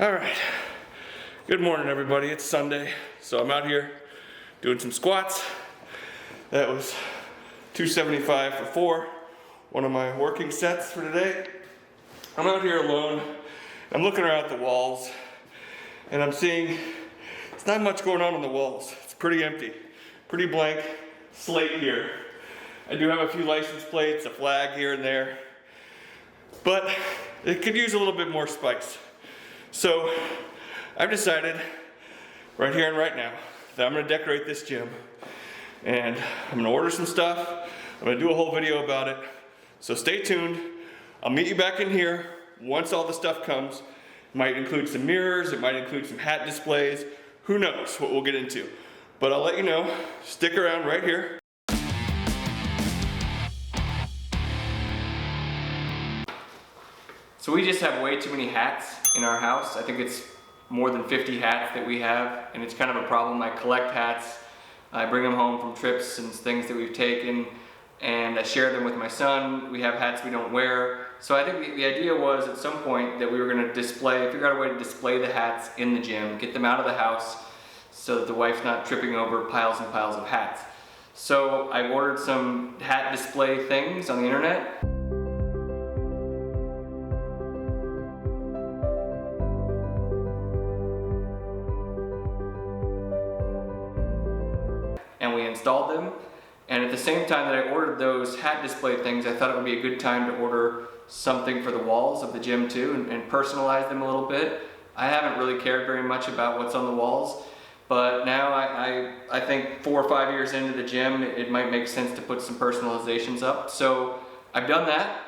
All right, good morning everybody. It's Sunday, so I'm out here doing some squats. That was 275 for 4, one of my working sets for today. I'm out here alone. I'm looking around at the walls and I'm seeing it's not much going on the walls. It's pretty empty, pretty blank slate here. I do have a few license plates, a flag here and there, but it could use a little bit more spice. So I've decided right here and right now that I'm gonna decorate this gym, and I'm gonna order some stuff. I'm gonna do a whole video about it. So stay tuned. I'll meet you back in here once all the stuff comes. It might include some mirrors, it might include some hat displays. Who knows what we'll get into. But I'll let you know. Stick around right here. So we just have way too many hats in our house. I think it's more than 50 hats that we have, and it's kind of a problem. I collect hats. I bring them home from trips and things that we've taken, and I share them with my son. We have hats we don't wear. So I think the idea was at some point that we were gonna figure out a way to display the hats in the gym, get them out of the house so that the wife's not tripping over piles and piles of hats. So I ordered some hat display things on the internet. And we installed them, and at the same time that I ordered those hat display things, I thought it would be a good time to order something for the walls of the gym too, and personalize them a little bit. I haven't really cared very much about what's on the walls, but now I think 4 or 5 years into the gym, it might make sense to put some personalizations up. So I've done that.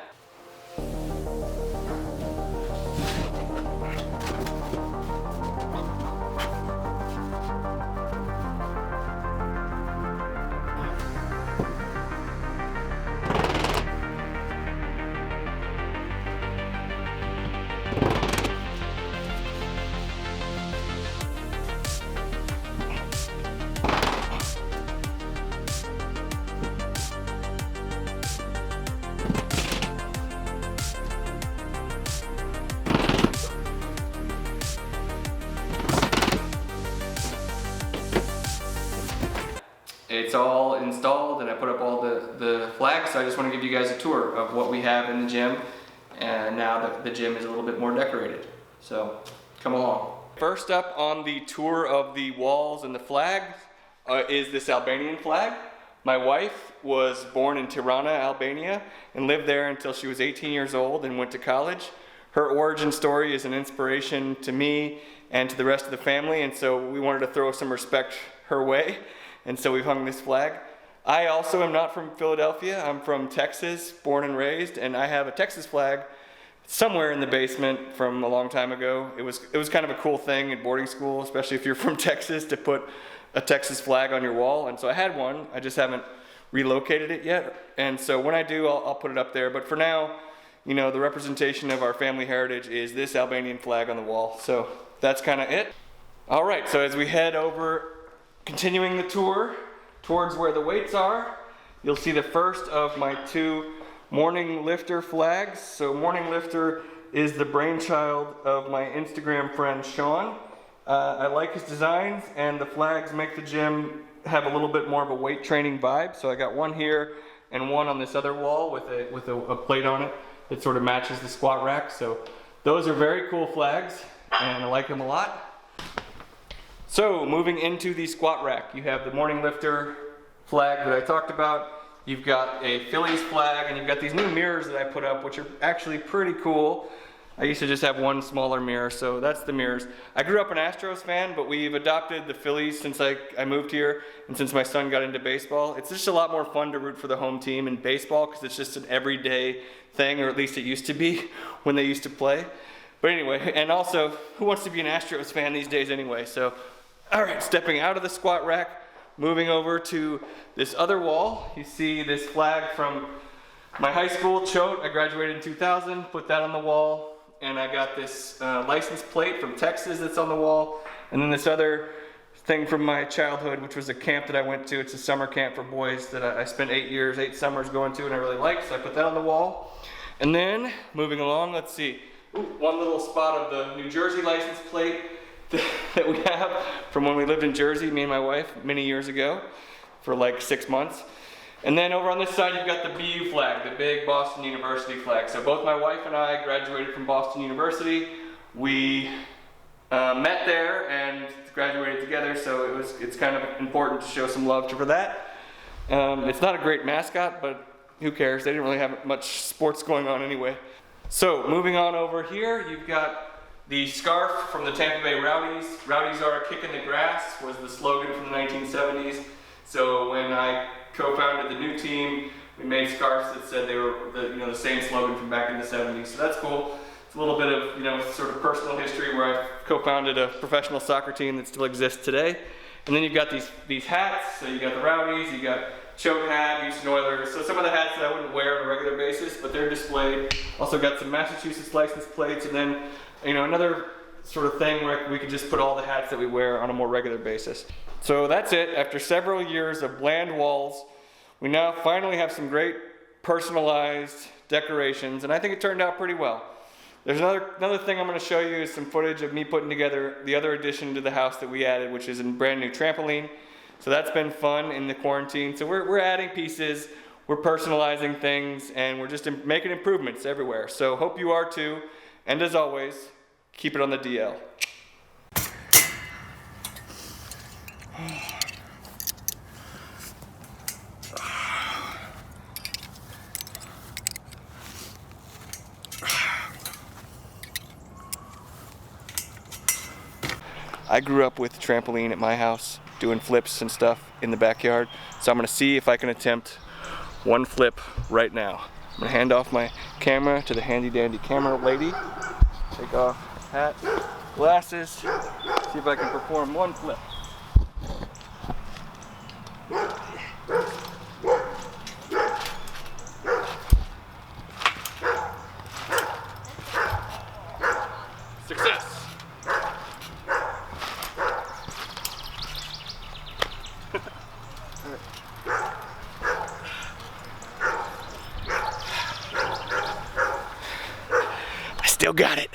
It's all installed and I put up all the flags, so I just want to give you guys a tour of what we have in the gym, and now that the gym is a little bit more decorated. So come along. First up on the tour of the walls and the flags is this Albanian flag. My wife was born in Tirana, Albania, and lived there until she was 18 years old and went to college. Her origin story is an inspiration to me and to the rest of the family, and so we wanted to throw some respect her way. And so we've hung this flag. I also am not from Philadelphia. I'm from Texas, born and raised, and I have a Texas flag somewhere in the basement from a long time ago. It was kind of a cool thing in boarding school, especially if you're from Texas, to put a Texas flag on your wall. And so I had one. I just haven't relocated it yet. And so when I do, I'll put it up there. But for now, you know, the representation of our family heritage is this Albanian flag on the wall. So that's kind of it. All right, so as we head over, continuing the tour towards where the weights are, you'll see the first of my 2 Morning Lifter flags. So Morning Lifter is the brainchild of my Instagram friend Sean. I like his designs, and the flags make the gym have a little bit more of a weight training vibe. So I got one here and one on this other wall with a plate on it that sort of matches the squat rack. So those are very cool flags, and I like them a lot. So moving into the squat rack, you have the Morning Lifter flag that I talked about. You've got a Phillies flag, and you've got these new mirrors that I put up, which are actually pretty cool. I used to just have one smaller mirror, so that's the mirrors. I grew up an Astros fan, but we've adopted the Phillies since I moved here, and since my son got into baseball. It's just a lot more fun to root for the home team in baseball, because it's just an everyday thing, or at least it used to be when they used to play. But anyway, and also, who wants to be an Astros fan these days anyway? So, all right, stepping out of the squat rack, moving over to this other wall. You see this flag from my high school, Choate. I graduated in 2000, put that on the wall. And I got this license plate from Texas that's on the wall. And then this other thing from my childhood, which was a camp that I went to. It's a summer camp for boys that I spent 8 summers going to, and I really liked, so I put that on the wall. And then, moving along, let's see. one little spot of the New Jersey license plate that we have from when we lived in Jersey, me and my wife, many years ago, for like 6 months. And then over on this side, you've got the BU flag, the big Boston University flag. So both my wife and I graduated from Boston University. We met there and graduated together, so it's kind of important to show some love for that. It's not a great mascot, but who cares? They didn't really have much sports going on anyway. So moving on over here, you've got the scarf from the Tampa Bay Rowdies. Rowdies are a kick in the grass was the slogan from the 1970s. So when I co-founded the new team, we made scarves that said they were the same slogan from back in the 70s. So that's cool. It's a little bit of sort of personal history where I co-founded a professional soccer team that still exists today. And then you've got these hats. So you got the Rowdies, you got choke hat, Houston Oilers. So some of the hats that I wouldn't wear on a regular basis, but they're displayed. Also got some Massachusetts license plates, and then another sort of thing where we could just put all the hats that we wear on a more regular basis. So that's it. After several years of bland walls, we now finally have some great personalized decorations, and I think it turned out pretty well. There's another thing I'm going to show you is some footage of me putting together the other addition to the house that we added, which is a brand new trampoline. So that's been fun in the quarantine. So we're adding pieces, we're personalizing things, and we're just making improvements everywhere. So hope you are too. And as always, keep it on the DL. I grew up with trampoline at my house, doing flips and stuff in the backyard. So I'm gonna see if I can attempt one flip right now. I'm gonna hand off my camera to the handy dandy camera lady. Take off hat, glasses, see if I can perform one flip. Success! I still got it.